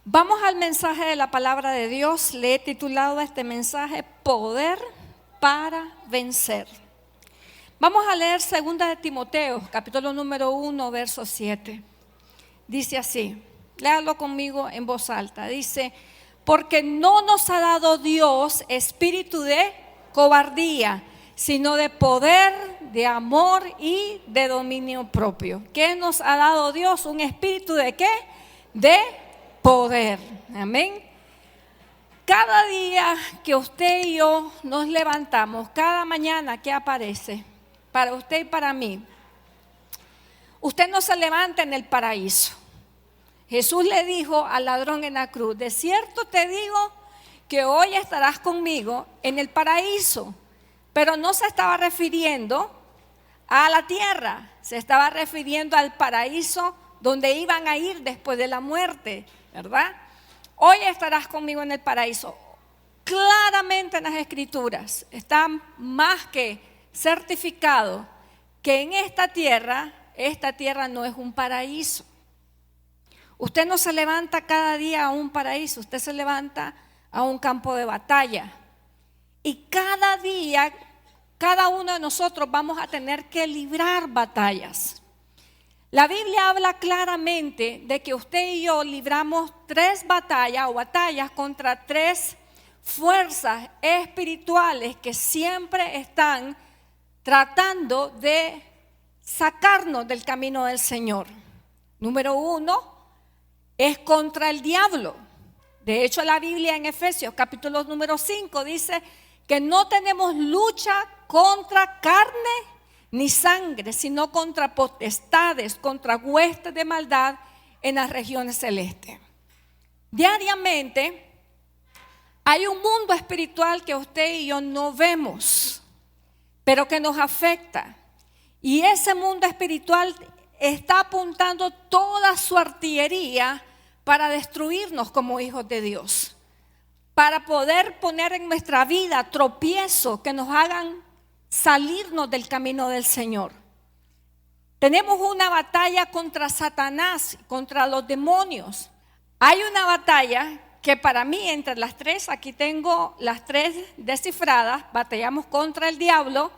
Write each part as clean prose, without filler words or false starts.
Vamos al mensaje de la palabra de Dios. Le he titulado a este mensaje Poder para vencer. Vamos a leer 2 de Timoteo, capítulo número 1, verso 7. Dice así, léalo conmigo en voz alta. Dice, porque no nos ha dado Dios espíritu de cobardía, sino de poder, de amor y de dominio propio. ¿Qué nos ha dado Dios? ¿Un espíritu de qué? De poder. Amén. Cada día que usted y yo nos levantamos, cada mañana que aparece, para usted y para mí, usted no se levanta en el paraíso. Jesús le dijo al ladrón en la cruz, de cierto te digo que hoy estarás conmigo en el paraíso. Pero no se estaba refiriendo a la tierra, se estaba refiriendo al paraíso donde iban a ir después de la muerte, ¿verdad? Hoy estarás conmigo en el paraíso. Claramente en las Escrituras está más que certificado que en esta tierra no es un paraíso. Usted no se levanta cada día a un paraíso, usted se levanta a un campo de batalla. Y cada día, cada uno de nosotros vamos a tener que librar batallas. La Biblia habla claramente de que usted y yo libramos 3 batallas o batallas contra 3 fuerzas espirituales que siempre están tratando de sacarnos del camino del Señor. Número 1 es contra el diablo. De hecho, la Biblia en Efesios capítulo número 5 dice que no tenemos lucha contra carne ni sangre, sino contra potestades, contra huestes de maldad en las regiones celestes. Diariamente hay un mundo espiritual que usted y yo no vemos, pero que nos afecta. Y ese mundo espiritual está apuntando toda su artillería para destruirnos como hijos de Dios, para poder poner en nuestra vida tropiezos que nos hagan salirnos del camino del Señor. Tenemos una batalla contra Satanás, contra los demonios. Hay una batalla que para mí entre las 3, aquí tengo las 3 descifradas. Batallamos contra el diablo,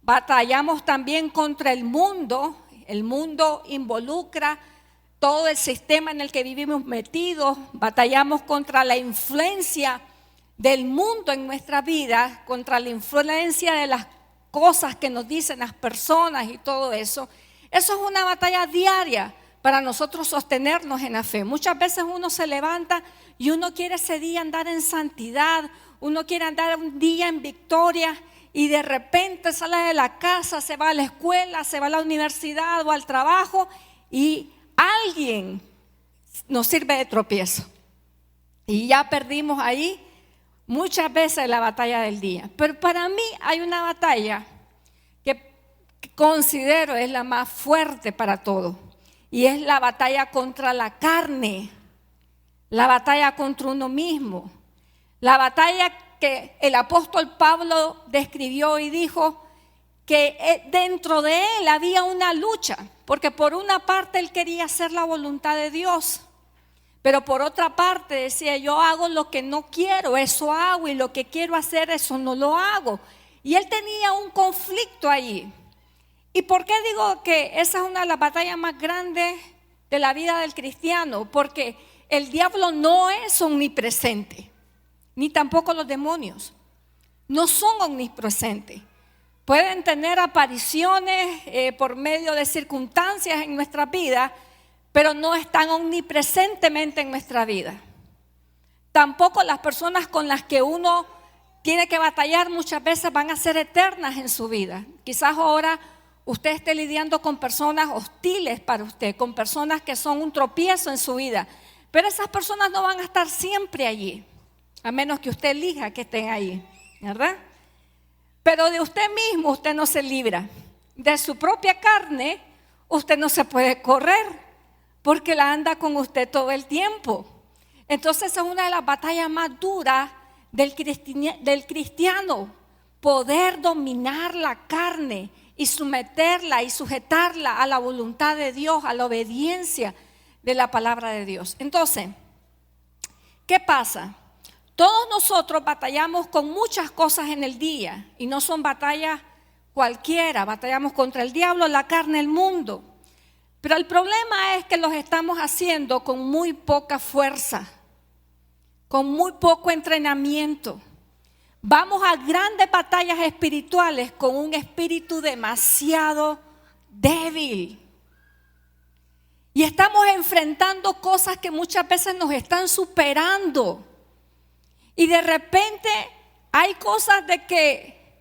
batallamos también contra el mundo. El mundo involucra todo el sistema en el que vivimos metidos, batallamos contra la influencia del mundo en nuestra vida, contra la influencia de las cosas que nos dicen las personas y todo eso. Eso es una batalla diaria para nosotros sostenernos en la fe. Muchas veces uno se levanta y uno quiere ese día andar en santidad, uno quiere andar un día en victoria y de repente sale de la casa, se va a la escuela, se va a la universidad o al trabajo y alguien nos sirve de tropiezo y ya perdimos ahí muchas veces la batalla del día. Pero para mí hay una batalla que considero es la más fuerte para todo y es la batalla contra la carne, la batalla contra uno mismo, la batalla que el apóstol Pablo describió y dijo que dentro de él había una lucha, porque por una parte él quería hacer la voluntad de Dios, pero por otra parte decía, yo hago lo que no quiero, eso hago, y lo que quiero hacer, eso no lo hago. Y él tenía un conflicto allí. ¿Y por qué digo que esa es una de las batallas más grandes de la vida del cristiano? Porque el diablo no es omnipresente, ni tampoco los demonios. No son omnipresentes. Pueden tener apariciones por medio de circunstancias en nuestra vida, pero no están omnipresentemente en nuestra vida. Tampoco las personas con las que uno tiene que batallar muchas veces van a ser eternas en su vida. Quizás ahora usted esté lidiando con personas hostiles para usted, con personas que son un tropiezo en su vida, pero esas personas no van a estar siempre allí, a menos que usted elija que estén ahí, ¿verdad? Pero de usted mismo usted no se libra. De su propia carne usted no se puede correr porque la anda con usted todo el tiempo. Entonces es una de las batallas más duras del cristiano, poder dominar la carne y someterla y sujetarla a la voluntad de Dios, a la obediencia de la palabra de Dios. Entonces, ¿qué pasa? Todos nosotros batallamos con muchas cosas en el día y no son batallas cualquiera. Batallamos contra el diablo, la carne, el mundo. Pero el problema es que los estamos haciendo con muy poca fuerza, con muy poco entrenamiento. Vamos a grandes batallas espirituales con un espíritu demasiado débil. Y estamos enfrentando cosas que muchas veces nos están superando. Y de repente hay cosas de que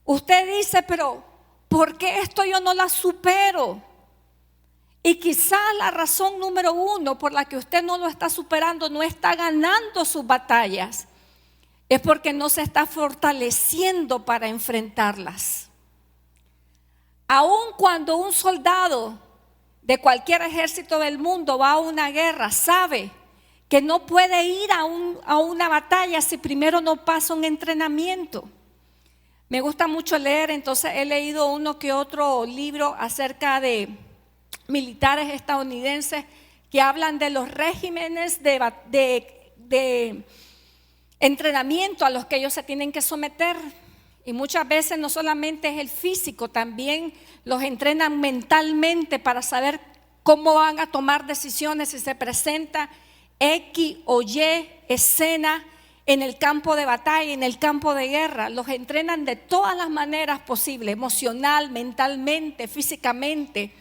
usted dice, pero ¿por qué esto yo no la supero? Y quizás la razón número uno por la que usted no lo está superando, no está ganando sus batallas, es porque no se está fortaleciendo para enfrentarlas. Aun cuando un soldado de cualquier ejército del mundo va a una guerra, sabe que no puede ir a una batalla si primero no pasa un entrenamiento. Me gusta mucho leer, entonces he leído uno que otro libro acerca de militares estadounidenses que hablan de los regímenes de entrenamiento a los que ellos se tienen que someter. Y muchas veces no solamente es el físico, también los entrenan mentalmente para saber cómo van a tomar decisiones si se presenta X o Y escena en el campo de batalla, en el campo de guerra. Los entrenan de todas las maneras posibles, emocional, mentalmente, físicamente.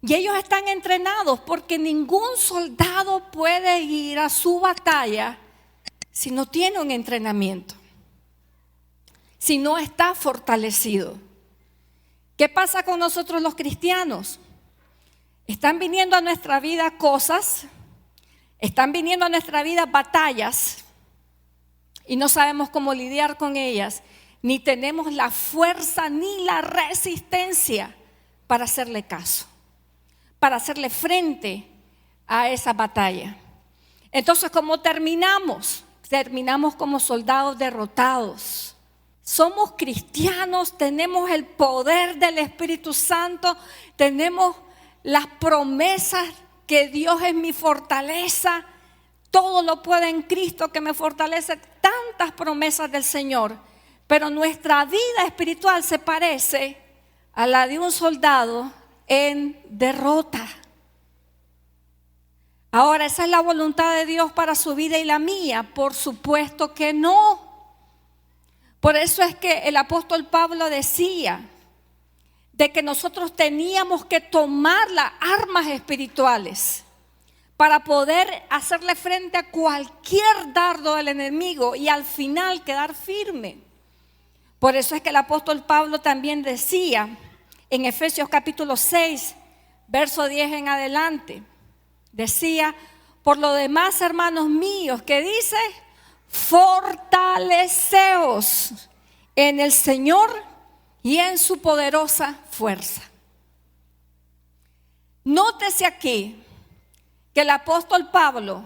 Y ellos están entrenados porque ningún soldado puede ir a su batalla si no tiene un entrenamiento, si no está fortalecido. ¿Qué pasa con nosotros los cristianos? Están viniendo a nuestra vida cosas, están viniendo a nuestra vida batallas y no sabemos cómo lidiar con ellas, ni tenemos la fuerza ni la resistencia para hacerle caso, para hacerle frente a esa batalla. Entonces, ¿cómo terminamos? Terminamos como soldados derrotados. Somos cristianos, tenemos el poder del Espíritu Santo, tenemos las promesas que Dios es mi fortaleza, todo lo puede en Cristo que me fortalece, tantas promesas del Señor, pero nuestra vida espiritual se parece a la de un soldado en derrota. Ahora, ¿esa es la voluntad de Dios para su vida y la mía? Por supuesto que no. Por eso es que el apóstol Pablo decía de que nosotros teníamos que tomar las armas espirituales para poder hacerle frente a cualquier dardo del enemigo y al final quedar firme. Por eso es que el apóstol Pablo también decía en Efesios capítulo 6, verso 10 en adelante, decía, por lo demás, hermanos míos, ¿qué dice? Fortaleceos en el Señor y en su poderosa fuerza. Nótese aquí que el apóstol Pablo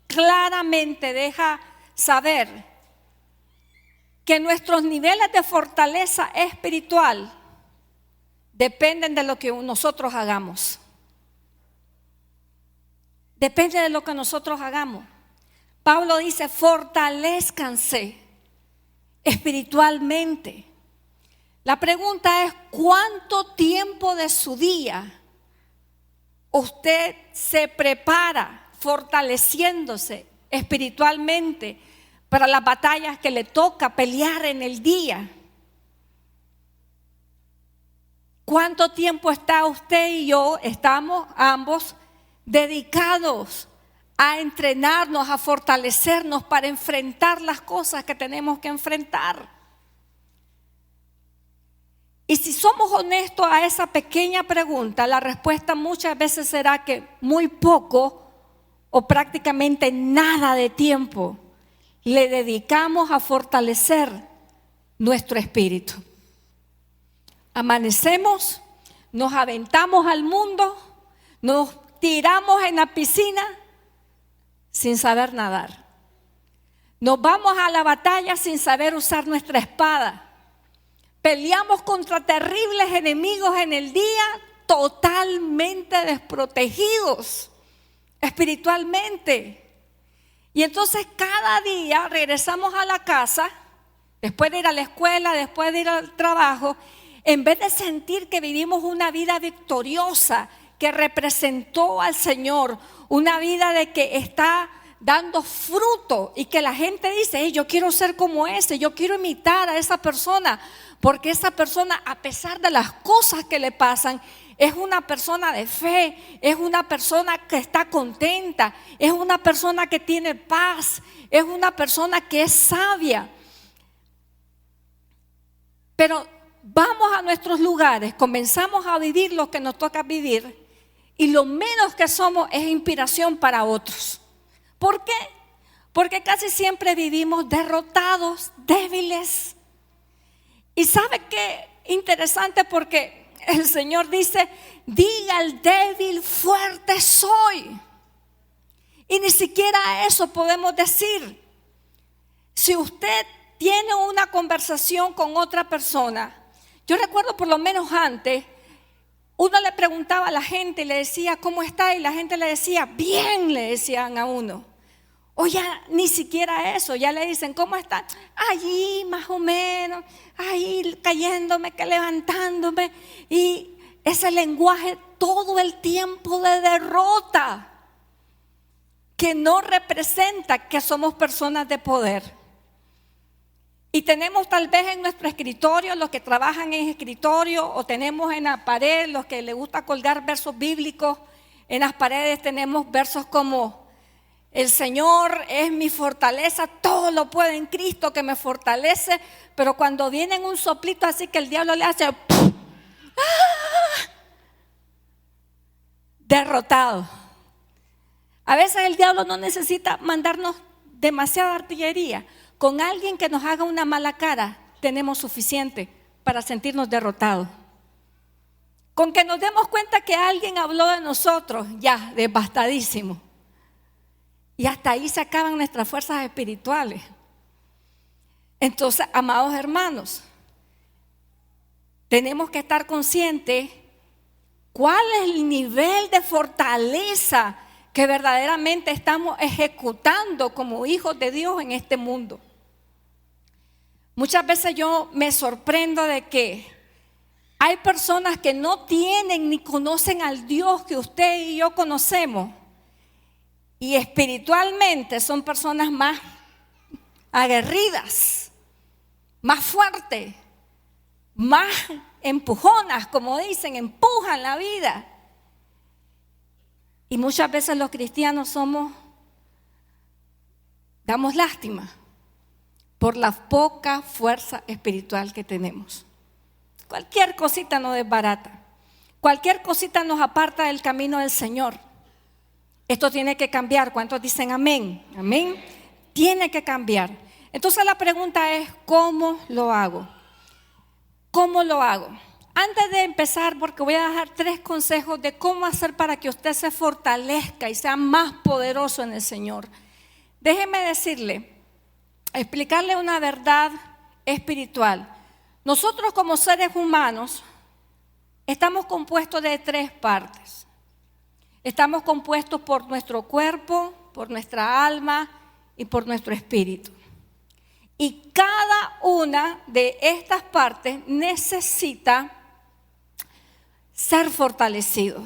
claramente deja saber que nuestros niveles de fortaleza espiritual dependen de lo que nosotros hagamos. Depende de lo que nosotros hagamos. Pablo dice, fortalezcanse espiritualmente. La pregunta es, ¿cuánto tiempo de su día usted se prepara fortaleciéndose espiritualmente para las batallas que le toca pelear en el día? ¿Cuánto tiempo está usted y yo, estamos ambos dedicados a entrenarnos, a fortalecernos para enfrentar las cosas que tenemos que enfrentar? Y si somos honestos a esa pequeña pregunta, la respuesta muchas veces será que muy poco o prácticamente nada de tiempo le dedicamos a fortalecer nuestro espíritu. Amanecemos, nos aventamos al mundo, nos tiramos en la piscina sin saber nadar. Nos vamos a la batalla sin saber usar nuestra espada. Peleamos contra terribles enemigos en el día totalmente desprotegidos espiritualmente. Y entonces cada día regresamos a la casa, después de ir a la escuela, después de ir al trabajo, en vez de sentir que vivimos una vida victoriosa, que representó al Señor, una vida de que está dando fruto y que la gente dice, hey, yo quiero ser como ese, yo quiero imitar a esa persona, porque esa persona, a pesar de las cosas que le pasan, es una persona de fe, es una persona que está contenta, es una persona que tiene paz, es una persona que es sabia. Pero vamos a nuestros lugares, comenzamos a vivir lo que nos toca vivir y lo menos que somos es inspiración para otros. ¿Por qué? Porque casi siempre vivimos derrotados, débiles. Y ¿sabe qué? Interesante, porque el Señor dice, diga al débil, fuerte soy. Y ni siquiera eso podemos decir. Si usted tiene una conversación con otra persona, yo recuerdo por lo menos antes, uno le preguntaba a la gente y le decía, ¿cómo está? Y la gente le decía, bien, le decían a uno. O ya ni siquiera eso, ya le dicen, ¿cómo está? Allí más o menos, ahí cayéndome, que levantándome. Y ese lenguaje todo el tiempo de derrota, que no representa que somos personas de poder. Y tenemos tal vez en nuestro escritorio, los que trabajan en escritorio, o tenemos en la pared, los que les gusta colgar versos bíblicos, en las paredes tenemos versos como, el Señor es mi fortaleza, todo lo puedo en Cristo que me fortalece. Pero cuando viene un soplito así que el diablo le hace ¡pum! ¡Ah! Derrotado. A veces el diablo no necesita mandarnos demasiada artillería. Con alguien que nos haga una mala cara tenemos suficiente para sentirnos derrotados. Con que nos demos cuenta que alguien habló de nosotros, ya, devastadísimo. Y hasta ahí se acaban nuestras fuerzas espirituales. Entonces, amados hermanos, tenemos que estar conscientes cuál es el nivel de fortaleza que verdaderamente estamos ejecutando como hijos de Dios en este mundo. Muchas veces yo me sorprendo de que hay personas que no tienen ni conocen al Dios que usted y yo conocemos. Y espiritualmente son personas más aguerridas, más fuertes, más empujonas, como dicen, empujan la vida. Y muchas veces los cristianos damos lástima por la poca fuerza espiritual que tenemos. Cualquier cosita nos desbarata, cualquier cosita nos aparta del camino del Señor. Esto tiene que cambiar. ¿Cuántos dicen amén? Amén. Tiene que cambiar. Entonces la pregunta es, ¿cómo lo hago? ¿Cómo lo hago? Antes de empezar, porque voy a dejar 3 consejos de cómo hacer para que usted se fortalezca y sea más poderoso en el Señor. Déjeme decirle, explicarle una verdad espiritual. Nosotros como seres humanos estamos compuestos de 3 partes. Estamos compuestos por nuestro cuerpo, por nuestra alma y por nuestro espíritu. Y cada una de estas partes necesita ser fortalecido.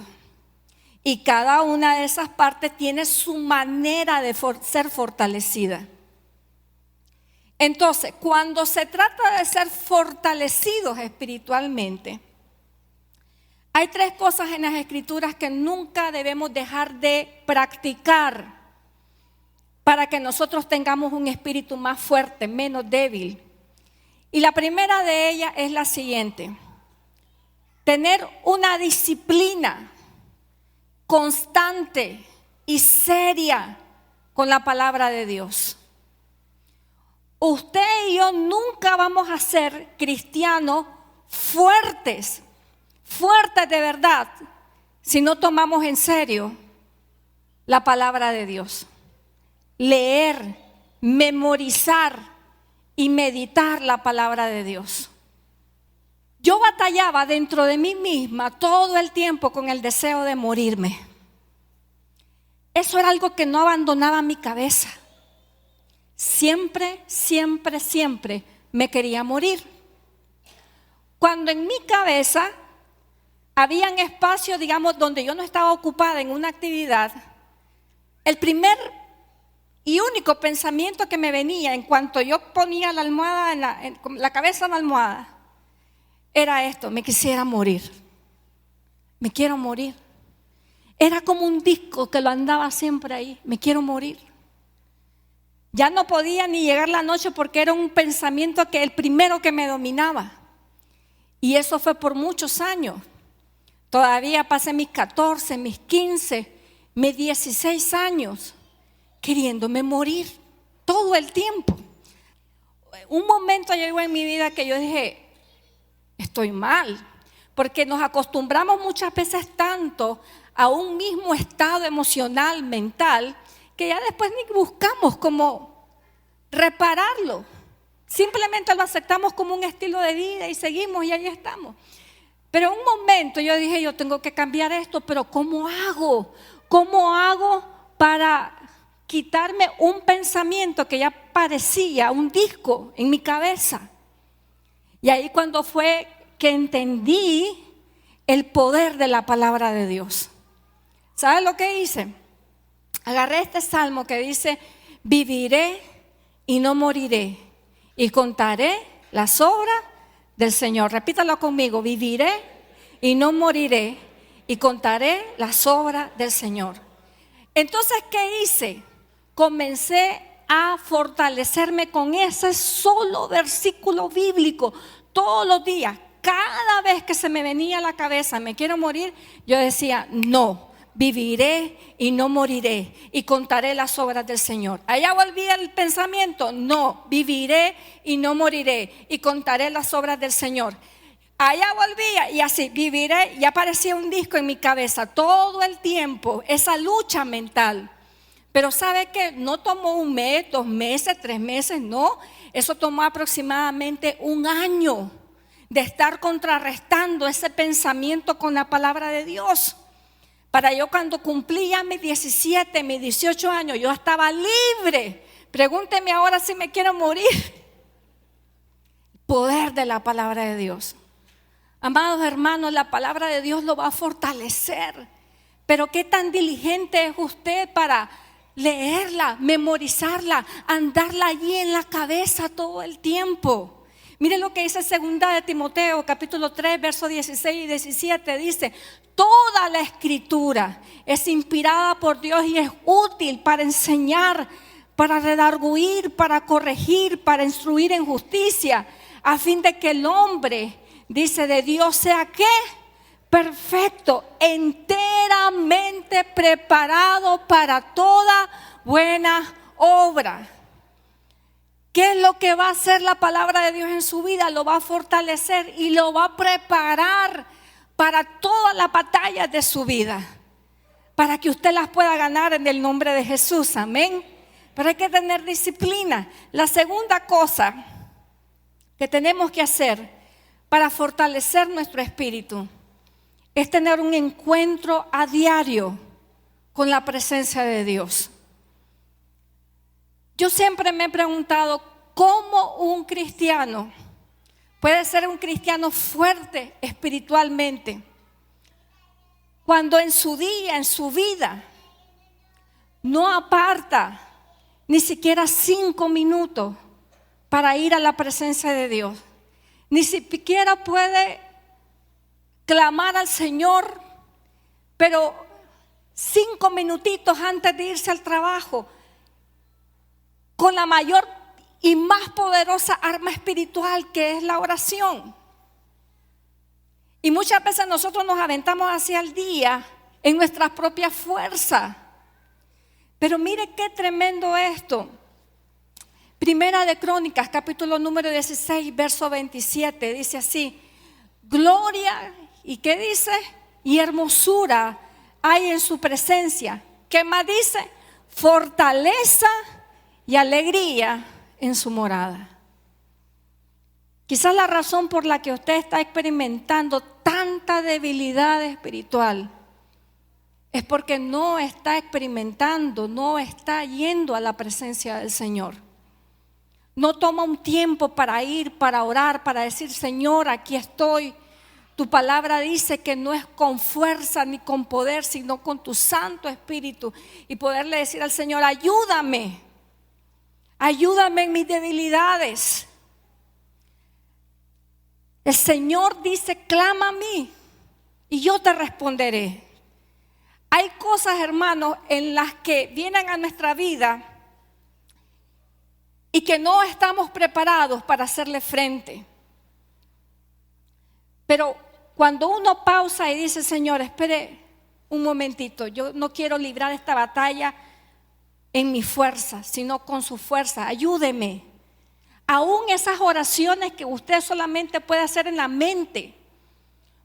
Y cada una de esas partes tiene su manera de ser fortalecida. Entonces, cuando se trata de ser fortalecidos espiritualmente, hay 3 cosas en las Escrituras que nunca debemos dejar de practicar para que nosotros tengamos un espíritu más fuerte, menos débil. Y la primera de ellas es la siguiente: tener una disciplina constante y seria con la palabra de Dios. Usted y yo nunca vamos a ser cristianos fuertes de verdad si no tomamos en serio la palabra de Dios. Leer, memorizar y meditar la palabra de Dios. Yo batallaba dentro de mí misma todo el tiempo con el deseo de morirme. Eso era algo que no abandonaba mi cabeza. siempre, siempre, siempre me quería morir. Cuando en mi cabeza habían espacios, digamos, donde yo no estaba ocupada en una actividad, el primer y único pensamiento que me venía en cuanto yo ponía la almohada, la cabeza en la almohada, era esto: me quisiera morir, me quiero morir. Era como un disco que lo andaba siempre ahí: me quiero morir. Ya no podía ni llegar la noche porque era un pensamiento que el primero que me dominaba. Y eso fue por muchos años. Todavía pasé mis 14, mis 15, mis 16 años queriéndome morir todo el tiempo. Un momento llegó en mi vida que yo dije: estoy mal, porque nos acostumbramos muchas veces tanto a un mismo estado emocional, mental, que ya después ni buscamos cómo repararlo. Simplemente lo aceptamos como un estilo de vida y seguimos y ahí estamos. Pero en un momento yo dije: yo tengo que cambiar esto, pero ¿cómo hago? ¿Cómo hago para quitarme un pensamiento que ya parecía un disco en mi cabeza? Y ahí cuando fue que entendí el poder de la palabra de Dios. ¿Sabes lo que hice? Agarré este salmo que dice: viviré y no moriré, y contaré las obras del Señor. Repítalo conmigo: viviré y no moriré, y contaré las obras del Señor. Entonces, ¿qué hice? Comencé a fortalecerme con ese solo versículo bíblico todos los días. Cada vez que se me venía a la cabeza: me quiero morir, yo decía: no, viviré y no moriré, y contaré las obras del Señor. Allá volvía el pensamiento: no, viviré y no moriré, y contaré las obras del Señor. Allá volvía y así: viviré, y aparecía un disco en mi cabeza todo el tiempo, esa lucha mental. Pero ¿sabe qué? No tomó un mes, 2 meses, 3 meses, no. Eso tomó aproximadamente 1 año de estar contrarrestando ese pensamiento con la palabra de Dios. Para yo, cuando cumplía mis 17, mis 18 años, yo estaba libre. Pregúnteme ahora si me quiero morir. Poder de la palabra de Dios. Amados hermanos, la palabra de Dios lo va a fortalecer. Pero qué tan diligente es usted para leerla, memorizarla, andarla allí en la cabeza todo el tiempo. Miren lo que dice 2 de Timoteo, capítulo 3, versos 16 y 17. Dice: toda la escritura es inspirada por Dios y es útil para enseñar, para redarguir, para corregir, para instruir en justicia, a fin de que el hombre, dice, de Dios sea ¿qué? Perfecto, enteramente preparado para toda buena obra. ¿Qué es lo que va a hacer la palabra de Dios en su vida? Lo va a fortalecer y lo va a preparar para todas las batallas de su vida, para que usted las pueda ganar en el nombre de Jesús. Amén. Pero hay que tener disciplina. La segunda cosa que tenemos que hacer para fortalecer nuestro espíritu es tener un encuentro a diario con la presencia de Dios. Yo siempre me he preguntado cómo un cristiano puede ser un cristiano fuerte espiritualmente cuando en su día, en su vida, no aparta ni siquiera 5 minutos para ir a la presencia de Dios. Ni siquiera puede clamar al Señor, pero 5 minutitos antes de irse al trabajo, con la mayor y más poderosa arma espiritual, que es la oración. Y muchas veces nosotros nos aventamos hacia el día en nuestras propias fuerzas. Pero mire qué tremendo esto. Primera de Crónicas, capítulo número 16, verso 27, dice así: gloria, ¿y qué dice? Y hermosura hay en su presencia. ¿Qué más dice? Fortaleza y alegría en su morada. Quizás la razón por la que usted está experimentando tanta debilidad espiritual es porque no está experimentando, no está yendo a la presencia del Señor. no toma un tiempo para ir, para orar, para decir, Señor, aquí estoy. Tu palabra dice que no es con fuerza ni con poder, sino con tu Santo Espíritu. Y poderle decir al Señor, ayúdame en mis debilidades. El Señor dice, clama a mí y yo te responderé. Hay cosas, hermanos, en las que vienen a nuestra vida y que no estamos preparados para hacerle frente. Pero cuando uno pausa y dice, Señor, espere un momentito, yo no quiero librar esta batalla en mi fuerza, sino con su fuerza, ayúdeme. Aún esas oraciones que usted solamente puede hacer en la mente,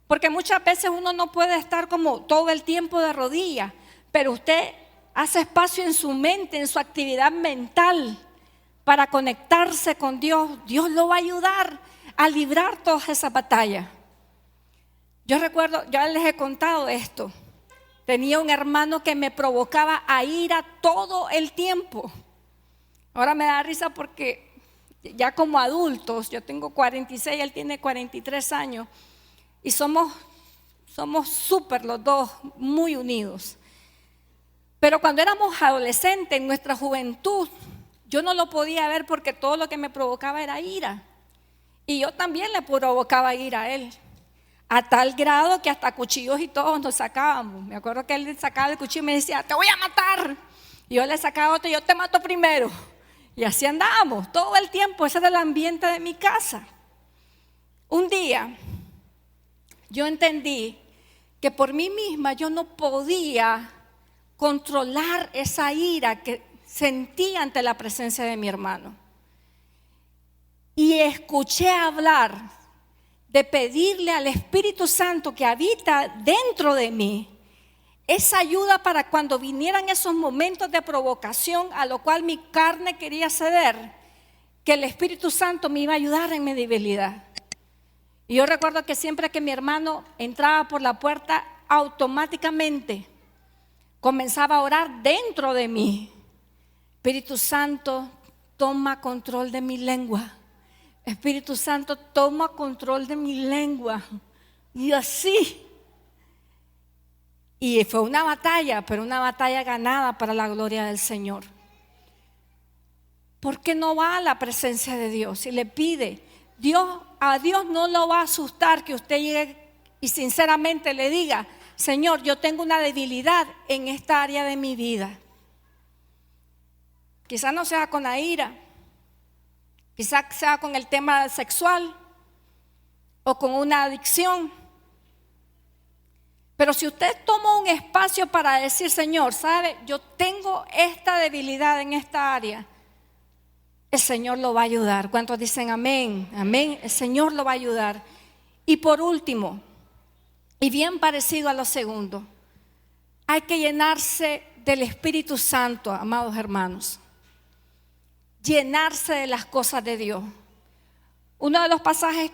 porque muchas veces uno no puede estar como todo el tiempo de rodillas, pero usted hace espacio en su mente, en su actividad mental, para conectarse con Dios. Dios lo va a ayudar a librar todas esas batallas. Yo recuerdo, ya les he contado esto. Tenía un hermano que me provocaba a ira todo el tiempo. Ahora me da risa porque ya como adultos, yo tengo 46, él tiene 43 años, y somos súper los dos, muy unidos. Pero cuando éramos adolescentes, en nuestra juventud, yo no lo podía ver porque todo lo que me provocaba era ira. Y yo también le provocaba ira a él. A tal grado que hasta cuchillos y todos nos sacábamos. Me acuerdo que él sacaba el cuchillo y me decía, te voy a matar. Y yo le sacaba otro y yo te mato primero. Y así andábamos todo el tiempo. Ese era el ambiente de mi casa. Un día yo entendí que por mí misma yo no podía controlar esa ira que sentía ante la presencia de mi hermano. Y escuché hablar de pedirle al Espíritu Santo que habita dentro de mí esa ayuda para cuando vinieran esos momentos de provocación a lo cual mi carne quería ceder, que el Espíritu Santo me iba a ayudar en mi debilidad. Y yo recuerdo que siempre que mi hermano entraba por la puerta, automáticamente comenzaba a orar dentro de mí. Espíritu Santo, toma control de mi lengua. Espíritu Santo, toma control de mi lengua. Y así. Y fue una batalla, pero una batalla ganada para la gloria del Señor. ¿Por qué no va a la presencia de Dios y le pide? A Dios no lo va a asustar que usted llegue y sinceramente le diga, Señor, yo tengo una debilidad en esta área de mi vida. Quizás no sea con la ira, quizás sea con el tema sexual o con una adicción. Pero si usted toma un espacio para decir, Señor, ¿sabe? Yo tengo esta debilidad en esta área, el Señor lo va a ayudar. ¿Cuántos dicen amén? Amén. El Señor lo va a ayudar. Y por último, y bien parecido a lo segundo, hay que llenarse del Espíritu Santo, amados hermanos. Llenarse de las cosas de Dios. Uno de los pasajes,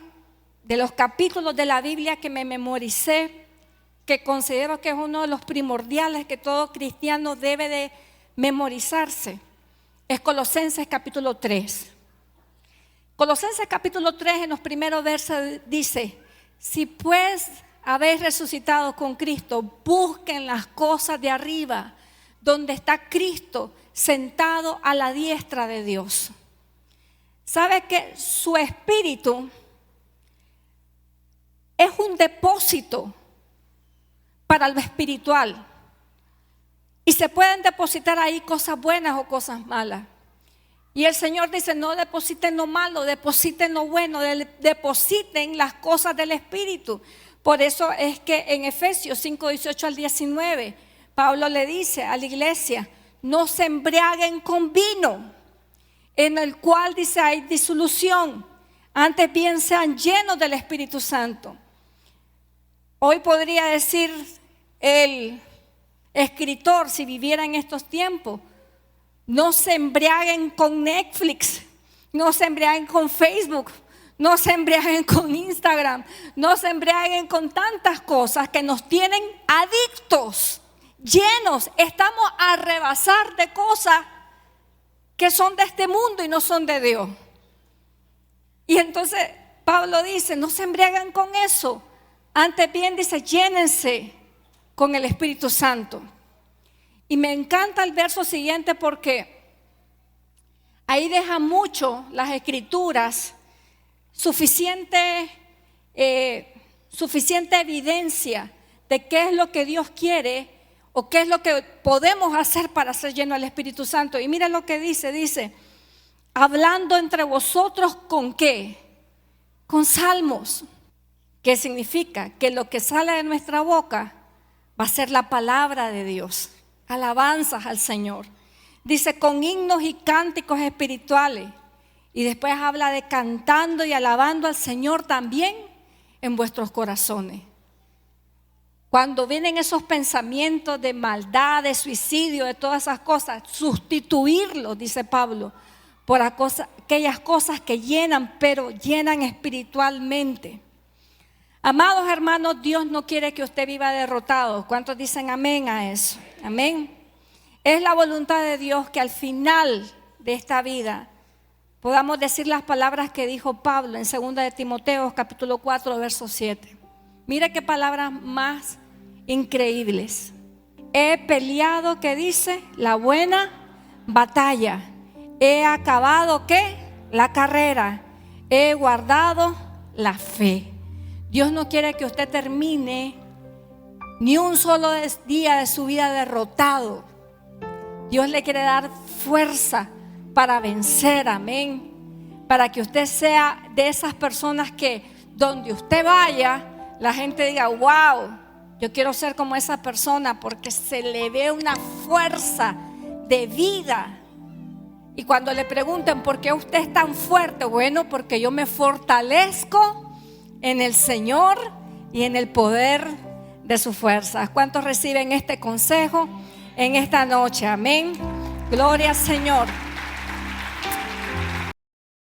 de los capítulos de la Biblia que me memoricé, que considero que es uno de los primordiales que todo cristiano debe de memorizarse, es Colosenses capítulo 3. Colosenses capítulo 3 en los primeros versos dice, si pues habéis resucitado con Cristo, busquen las cosas de arriba, donde está Cristo sentado a la diestra de Dios. ¿Sabe que su espíritu es un depósito para lo espiritual? Y se pueden depositar ahí cosas buenas o cosas malas. Y el Señor dice, no depositen lo malo, depositen lo bueno, depositen las cosas del Espíritu. Por eso es que en Efesios 5, 18 al 19, Pablo le dice a la iglesia, no se embriaguen con vino, en el cual dice hay disolución, antes bien sean llenos del Espíritu Santo. Hoy podría decir el escritor, si viviera en estos tiempos, no se embriaguen con Netflix, no se embriaguen con Facebook, no se embriaguen con Instagram, no se embriaguen con tantas cosas que nos tienen adictos, llenos. Estamos a rebasar de cosas que son de este mundo y no son de Dios. Y entonces Pablo dice, no se embriagan con eso. Antes bien dice, llénense con el Espíritu Santo. Y me encanta el verso siguiente porque ahí deja mucho las Escrituras, suficiente evidencia de qué es lo que Dios quiere o qué es lo que podemos hacer para ser llenos del Espíritu Santo. Y mira lo que dice, hablando entre vosotros con ¿qué? Con salmos. ¿Qué significa? Que lo que sale de nuestra boca va a ser la palabra de Dios, alabanzas al Señor. Dice con himnos y cánticos espirituales. Y después habla de cantando y alabando al Señor también en vuestros corazones. Cuando vienen esos pensamientos de maldad, de suicidio, de todas esas cosas, sustituirlos, dice Pablo, por aquellas cosas que llenan, pero llenan espiritualmente. Amados hermanos, Dios no quiere que usted viva derrotado. ¿Cuántos dicen amén a eso? Amén. Es la voluntad de Dios que al final de esta vida podamos decir las palabras que dijo Pablo en 2 de Timoteo, capítulo 4, verso 7. Mira qué palabras más increíbles. He peleado, ¿qué dice? La buena batalla. He acabado, ¿qué? La carrera. He guardado la fe. Dios no quiere que usted termine ni un solo día de su vida derrotado. Dios le quiere dar fuerza para vencer, amén. Para que usted sea de esas personas que donde usted vaya, la gente diga, wow, yo quiero ser como esa persona porque se le ve una fuerza de vida. Y cuando le pregunten por qué usted es tan fuerte, bueno, porque yo me fortalezco en el Señor y en el poder de sus fuerzas. ¿Cuántos reciben este consejo en esta noche? Amén. Gloria al Señor.